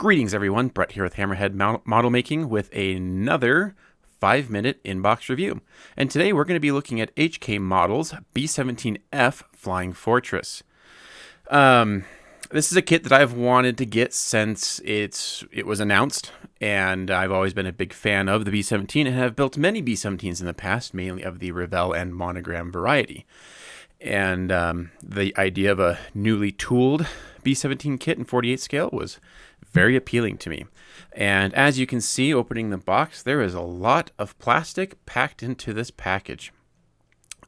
Greetings, everyone. Brett here with Hammerhead Model Making with another 5-minute inbox review. And today we're going to be looking at HK Models B-17F Flying Fortress. This is a kit that I've wanted to get since it was announced, and I've always been a big fan of the B-17 and have built many B-17s in the past, mainly of the Revell and Monogram variety. And the idea of a newly tooled B-17 kit in 48 scale was very appealing to me. And as you can see, opening the box, there is a lot of plastic packed into this package.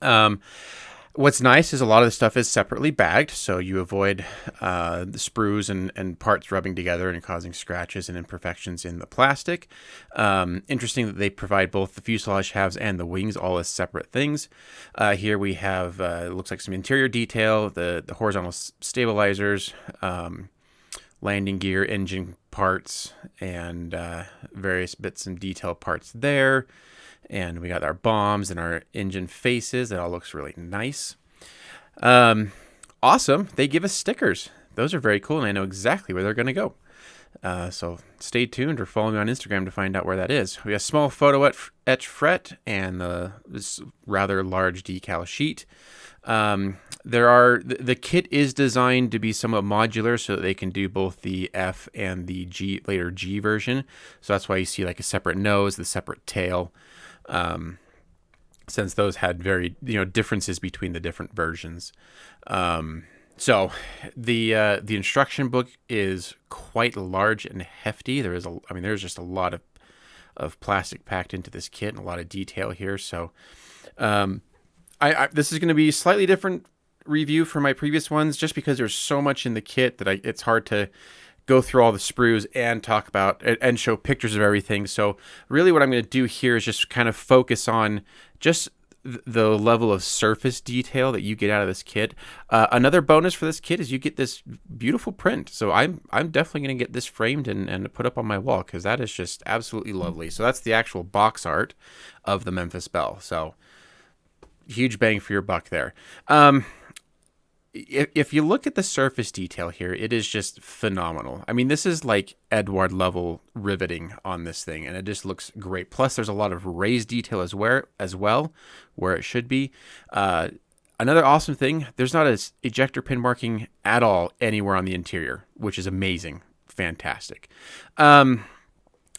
What's nice is a lot of the stuff is separately bagged, so you avoid the sprues and parts rubbing together and causing scratches and imperfections in the plastic. Interesting that they provide both the fuselage halves and the wings all as separate things. Here we have, it looks like some interior detail, the horizontal stabilizers, landing gear, engine parts, and various bits and detail parts there. And we got our bombs and our engine faces. It all looks really nice. Awesome. They give us stickers. Those are very cool, and I know exactly where they're going to go. So stay tuned or follow me on Instagram to find out where that is. We have a small photo etch fret and this rather large decal sheet. The kit is designed to be somewhat modular so that they can do both the F and the later G version. So that's why you see like a separate nose, the separate tail, since those had very differences between the different versions. So the instruction book is quite large and hefty. There's just a lot of plastic packed into this kit and a lot of detail here. So this is going to be a slightly different review from my previous ones, just because there's so much in the kit that it's hard to go through all the sprues and talk about and show pictures of everything. So really what I'm going to do here is just kind of focus on just the level of surface detail that you get out of this kit. Another bonus for this kit is you get this beautiful print. So I'm definitely going to get this framed and put up on my wall, because that is just absolutely lovely. So that's the actual box art of the Memphis Belle. So huge bang for your buck there. If you look at the surface detail here, it is just phenomenal. I mean, this is like Edward level riveting on this thing, and it just looks great. Plus, there's a lot of raised detail as well, where it should be. Another awesome thing, there's not an ejector pin marking at all anywhere on the interior, which is amazing. Fantastic.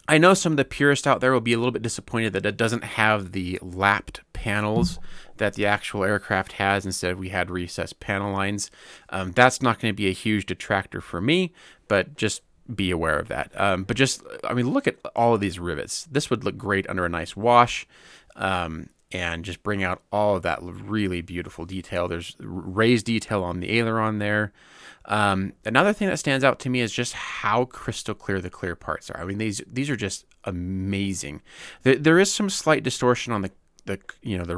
I know some of the purists out there will be a little bit disappointed that it doesn't have the lapped panels that the actual aircraft has. Instead, we had recessed panel lines. That's not going to be a huge detractor for me, but just be aware of that. Look at all of these rivets. This would look great under a nice wash, and just bring out all of that really beautiful detail. There's raised detail on the aileron there. Another thing that stands out to me is just how crystal clear the clear parts are. I mean, these are just amazing. There is some slight distortion on the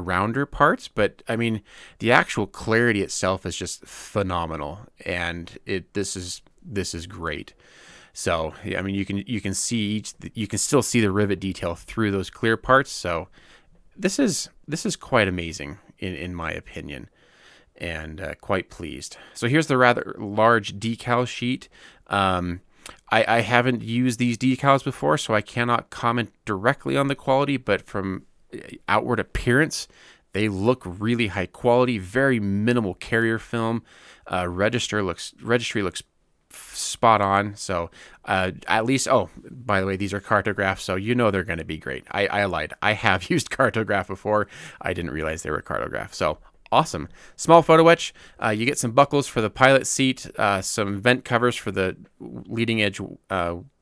rounder parts, but I mean, the actual clarity itself is just phenomenal, and this is great. So I mean, you can still see the rivet detail through those clear parts. So this is quite amazing in my opinion, and quite pleased. So here's the rather large decal sheet. I haven't used these decals before, so I cannot comment directly on the quality, but from outward appearance, they look really high quality, very minimal carrier film. Registry looks spot on. So at least, oh, by the way, these are cartographs, so they're going to be great. I lied. I have used cartograph before. I didn't realize they were cartograph. So awesome. Small photo etch. You get some buckles for the pilot seat, some vent covers for the leading edge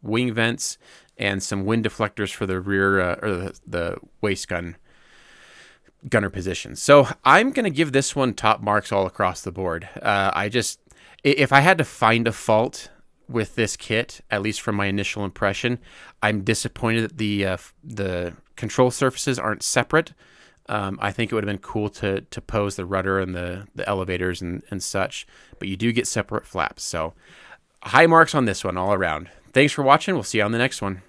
wing vents, and some wind deflectors for the rear or the waist gunner position. So I'm going to give this one top marks all across the board. If I had to find a fault with this kit, at least from my initial impression, I'm disappointed that the control surfaces aren't separate. I think it would have been cool to pose the rudder and the elevators and such, but you do get separate flaps. So high marks on this one all around. Thanks for watching. We'll see you on the next one.